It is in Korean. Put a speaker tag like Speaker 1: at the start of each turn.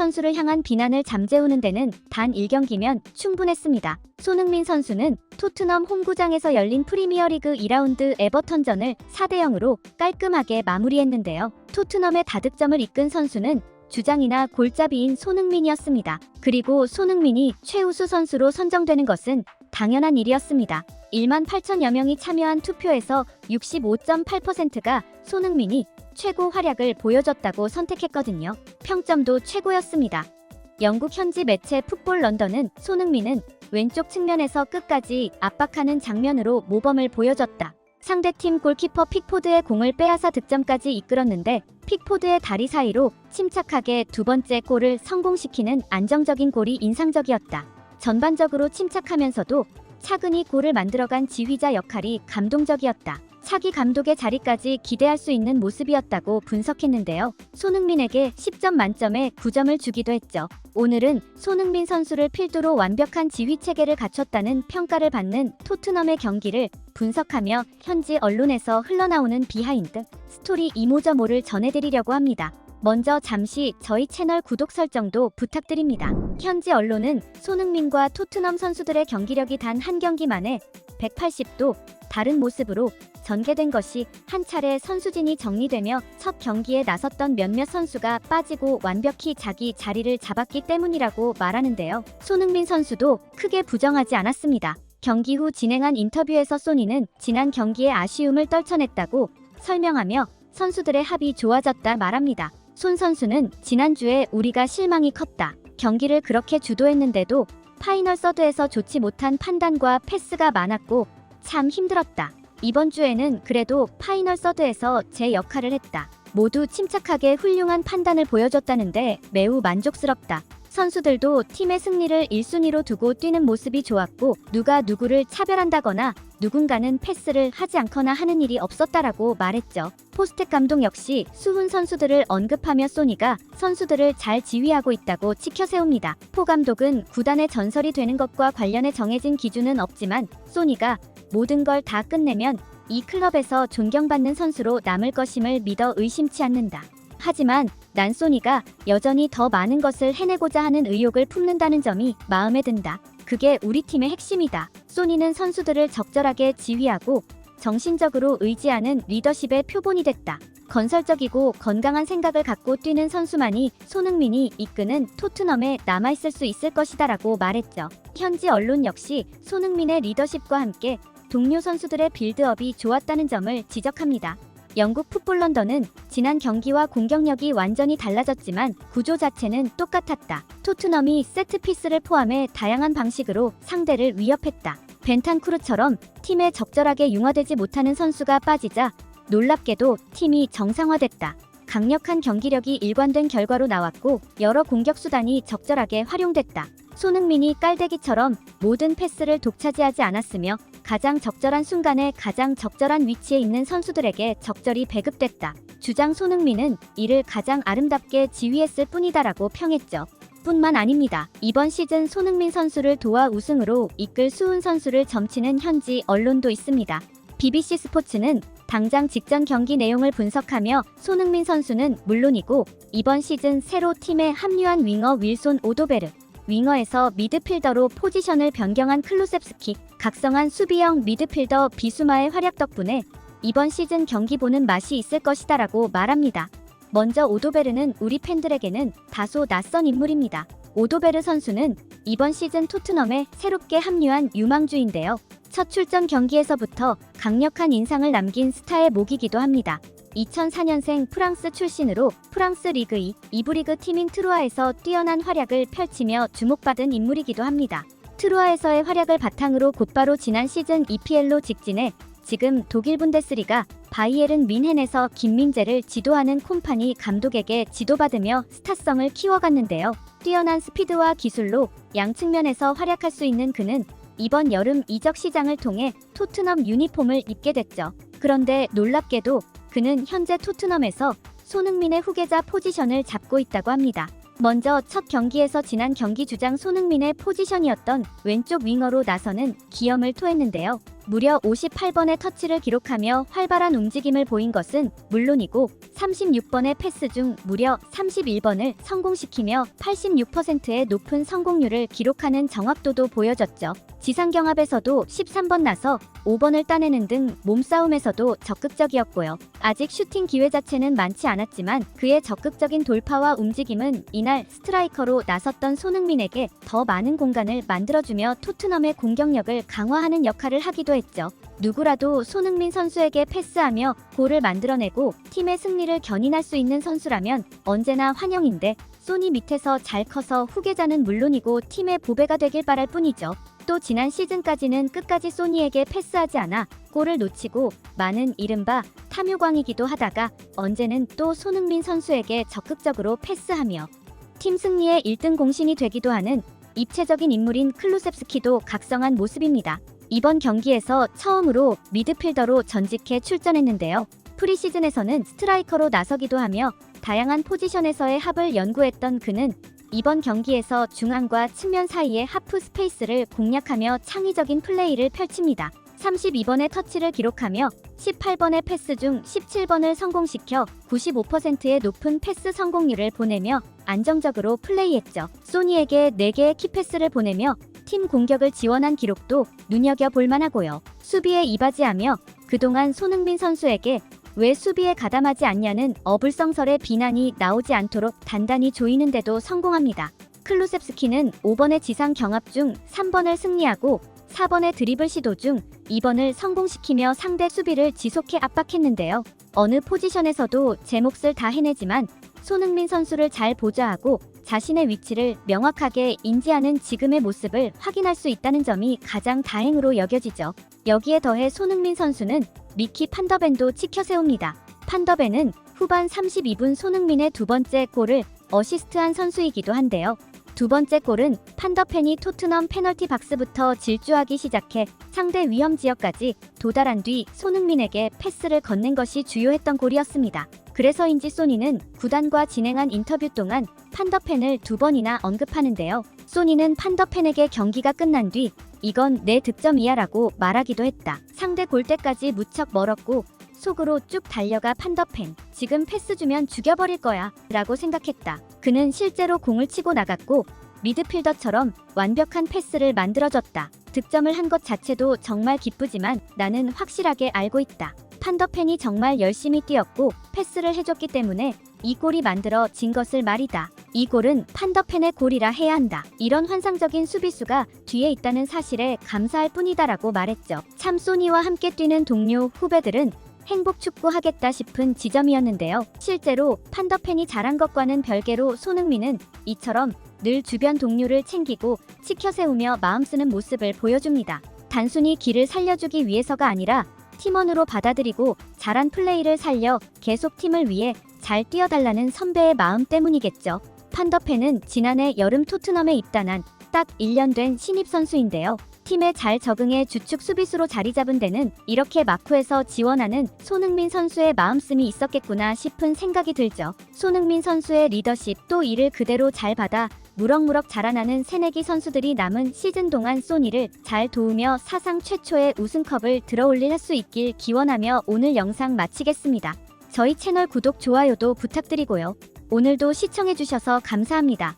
Speaker 1: 선수를 향한 비난을 잠재우는 데는 단 1경기면 충분했습니다. 손흥민 선수는 토트넘 홈구장에서 열린 프리미어리그 2라운드 에버턴전을 4대0으로 깔끔하게 마무리했는데요. 토트넘의 다득점을 이끈 선수는 주장이나 골잡이인 손흥민이었습니다. 그리고 손흥민이 최우수 선수로 선정되는 것은 당연한 일이었습니다. 1만 8천여 명이 참여한 투표에서 65.8%가 손흥민이 최고 활약을 보여줬다고 선택했거든요. 평점도 최고였습니다. 영국 현지 매체 풋볼 런던은 손흥민은 왼쪽 측면에서 끝까지 압박하는 장면으로 모범을 보여줬다. 상대팀 골키퍼 픽포드의 공을 빼앗아 득점까지 이끌었는데 픽포드의 다리 사이로 침착하게 두 번째 골을 성공시키는 안정적인 골이 인상적이었다. 전반적으로 침착하면서도 차근히 골을 만들어간 지휘자 역할이 감동적이었다. 차기 감독의 자리까지 기대할 수 있는 모습이었다고 분석했는데요. 손흥민에게 10점 만점에 9점을 주기도 했죠. 오늘은 손흥민 선수를 필두로 완벽한 지휘 체계를 갖췄다는 평가를 받는 토트넘의 경기를 분석하며 현지 언론에서 흘러나오는 비하인드 스토리 이모저모를 전해드리려고 합니다. 먼저 잠시 저희 채널 구독 설정도 부탁드립니다. 현지 언론은 손흥민과 토트넘 선수들의 경기력이 단 한 경기 만에 180도 다른 모습으로 전개된 것이 한 차례 선수진이 정리되며 첫 경기에 나섰던 몇몇 선수가 빠지고 완벽히 자기 자리를 잡았기 때문이라고 말하는데요. 손흥민 선수도 크게 부정하지 않았습니다. 경기 후 진행한 인터뷰에서 소니는 지난 경기에 아쉬움을 떨쳐냈다고 설명하며 선수들의 합이 좋아졌다 말합니다. 손 선수는 지난주에 우리가 실망이 컸다. 경기를 그렇게 주도했는데도 파이널 서드에서 좋지 못한 판단과 패스가 많았고 참 힘들었다. 이번 주에는 그래도 파이널 서드에서 제 역할을 했다. 모두 침착하게 훌륭한 판단을 보여줬다는데 매우 만족스럽다. 선수들도 팀의 승리를 1순위로 두고 뛰는 모습이 좋았고 누가 누구를 차별한다거나 누군가는 패스를 하지 않거나 하는 일이 없었다라고 말했죠. 포스텍 감독 역시 수훈 선수들을 언급하며 소니가 선수들을 잘 지휘하고 있다고 치켜세웁니다. 포 감독은 구단의 전설이 되는 것과 관련해 정해진 기준은 없지만 소니가 모든 걸 다 끝내면 이 클럽에서 존경받는 선수로 남을 것임을 믿어 의심치 않는다. 하지만 난 소니가 여전히 더 많은 것을 해내고자 하는 의욕을 품는다는 점이 마음에 든다. 그게 우리 팀의 핵심이다. 소니는 선수들을 적절하게 지휘하고 정신적으로 의지하는 리더십의 표본이 됐다. 건설적이고 건강한 생각을 갖고 뛰는 선수만이 손흥민이 이끄는 토트넘에 남아있을 수 있을 것이다라고 말했죠. 현지 언론 역시 손흥민의 리더십과 함께 동료 선수들의 빌드업이 좋았다는 점을 지적합니다. 영국 풋볼 런던은 지난 경기와 공격력이 완전히 달라졌지만 구조 자체는 똑같았다. 토트넘이 세트피스를 포함해 다양한 방식으로 상대를 위협했다. 벤탄쿠르처럼 팀에 적절하게 융화되지 못하는 선수가 빠지자 놀랍게도 팀이 정상화됐다. 강력한 경기력이 일관된 결과로 나왔고 여러 공격 수단이 적절하게 활용됐다. 손흥민이 깔대기처럼 모든 패스를 독차지하지 않았으며 가장 적절한 순간에 가장 적절한 위치에 있는 선수들에게 적절히 배급됐다. 주장 손흥민은 이를 가장 아름답게 지휘했을 뿐이다라고 평했죠. 뿐만 아닙니다. 이번 시즌 손흥민 선수를 도와 우승으로 이끌 수훈 선수를 점치는 현지 언론도 있습니다. BBC 스포츠는 당장 직전 경기 내용을 분석하며 손흥민 선수는 물론이고 이번 시즌 새로 팀에 합류한 윙어 윌손 오도베르, 윙어에서 미드필더로 포지션을 변경한 클루셉스키, 각성한 수비형 미드필더 비수마의 활약 덕분에 이번 시즌 경기 보는 맛이 있을 것이다라고 말합니다. 먼저 오도베르는 우리 팬들에게는 다소 낯선 인물입니다. 오도베르 선수는 이번 시즌 토트넘에 새롭게 합류한 유망주인데요. 첫 출전 경기에서부터 강력한 인상을 남긴 스타의 목이기도 합니다. 2004년생 프랑스 출신으로 프랑스 리그 2부 리그 팀인 트루아에서 뛰어난 활약을 펼치며 주목받은 인물이기도 합니다. 트루아에서의 활약을 바탕으로 곧바로 지난 시즌 EPL로 직진해 지금 독일 분데스리가 바이에른 뮌헨에서 김민재를 지도하는 콤파니 감독에게 지도받으며 스타성을 키워갔는데요. 뛰어난 스피드와 기술로 양 측면에서 활약할 수 있는 그는 이번 여름 이적 시장을 통해 토트넘 유니폼을 입게 됐죠. 그런데 놀랍게도 그는 현재 토트넘에서 손흥민의 후계자 포지션을 잡고 있다고 합니다. 먼저 첫 경기에서 지난 경기 주장 손흥민의 포지션이었던 왼쪽 윙어로 나서는 기염을 토했는데요. 무려 58번의 터치를 기록하며 활발한 움직임을 보인 것은 물론이고 36번의 패스 중 무려 31번을 성공시키며 86%의 높은 성공률을 기록하는 정확도도 보여줬죠. 지상경합에서도 13번 나서 5번을 따내는 등 몸싸움에서도 적극적이었고요. 아직 슈팅 기회 자체는 많지 않았지만 그의 적극적인 돌파와 움직임은 이날 스트라이커로 나섰던 손흥민에게 더 많은 공간을 만들어주며 토트넘의 공격력을 강화하는 역할을 하기도 했죠. 누구라도 손흥민 선수에게 패스하며 골을 만들어내고 팀의 승리를 견인할 수 있는 선수라면 언제나 환영인데 소니 밑에서 잘 커서 후계자는 물론이고 팀의 보배가 되길 바랄 뿐이죠. 또 지난 시즌까지는 끝까지 소니에게 패스하지 않아 골을 놓치고 많은 이른바 탐욕왕이기도 하다가 언제는 또 손흥민 선수에게 적극적으로 패스하며 팀 승리의 1등 공신이 되기도 하는 입체적인 인물인 클루셉스키도 각성한 모습입니다. 이번 경기에서 처음으로 미드필더로 전직해 출전했는데요. 프리시즌에서는 스트라이커로 나서기도 하며 다양한 포지션에서의 합을 연구했던 그는 이번 경기에서 중앙과 측면 사이의 하프 스페이스를 공략하며 창의적인 플레이를 펼칩니다. 32번의 터치를 기록하며 18번의 패스 중 17번을 성공시켜 95%의 높은 패스 성공률을 보내며 안정적으로 플레이했죠. 소니에게 4개의 키패스를 보내며 팀 공격을 지원한 기록도 눈여겨볼 만하고요. 수비에 이바지하며 그동안 손흥민 선수에게 왜 수비에 가담하지 않냐는 어불성설의 비난이 나오지 않도록 단단히 조이는데도 성공합니다. 클루셉스키는 5번의 지상 경합 중 3번을 승리하고 4번의 드리블 시도 중 2번을 성공시키며 상대 수비를 지속해 압박했는데요. 어느 포지션에서도 제 몫을 다 해내지만 손흥민 선수를 잘 보좌하고 자신의 위치를 명확하게 인지하는 지금의 모습을 확인할 수 있다는 점이 가장 다행으로 여겨지죠. 여기에 더해 손흥민 선수는 미키 판더벤도 치켜세웁니다. 판더벤은 후반 32분 손흥민의 두 번째 골을 어시스트한 선수이기도 한데요. 두 번째 골은 판더펜이 토트넘 페널티 박스부터 질주하기 시작해 상대 위험 지역까지 도달한 뒤 손흥민에게 패스를 건넨 것이 주요했던 골이었습니다. 그래서인지 소니는 구단과 진행한 인터뷰 동안 판더펜을 2번이나 언급하는데요. 소니는 판더펜에게 경기가 끝난 뒤 이건 내 득점이야 라고 말하기도 했다. 상대 골대까지 무척 멀었고 속으로 쭉 달려가 판더펜 지금 패스 주면 죽여버릴 거야 라고 생각했다. 그는 실제로 공을 치고 나갔고 미드필더처럼 완벽한 패스를 만들어줬다. 득점을 한 것 자체도 정말 기쁘지만 나는 확실하게 알고 있다. 판더펜이 정말 열심히 뛰었고 패스를 해줬기 때문에 이 골이 만들어진 것을 말이다. 이 골은 판더펜의 골이라 해야 한다. 이런 환상적인 수비수가 뒤에 있다는 사실에 감사할 뿐이다라고 말했죠. 참 소니와 함께 뛰는 동료 후배들은 행복 축구 하겠다 싶은 지점이었는데요. 실제로 판더펜이 잘한 것과는 별개로 손흥민은 이처럼 늘 주변 동료를 챙기고 치켜세우며 마음 쓰는 모습을 보여줍니다. 단순히 기를 살려주기 위해서가 아니라 팀원으로 받아들이고 잘한 플레이를 살려 계속 팀을 위해 잘 뛰어달라는 선배의 마음 때문이겠죠. 판더펜은 지난해 여름 토트넘에 입단한 딱 1년 된 신입 선수인데요. 팀에 잘 적응해 주축 수비수로 자리 잡은 데는 이렇게 마쿠에서 지원하는 손흥민 선수의 마음씀이 있었겠구나 싶은 생각이 들죠. 손흥민 선수의 리더십 또 이를 그대로 잘 받아 무럭무럭 자라나는 새내기 선수들이 남은 시즌 동안 소니를 잘 도우며 사상 최초의 우승컵을 들어올릴 수 있길 기원하며 오늘 영상 마치겠습니다. 저희 채널 구독, 좋아요도 부탁드리고요. 오늘도 시청해주셔서 감사합니다.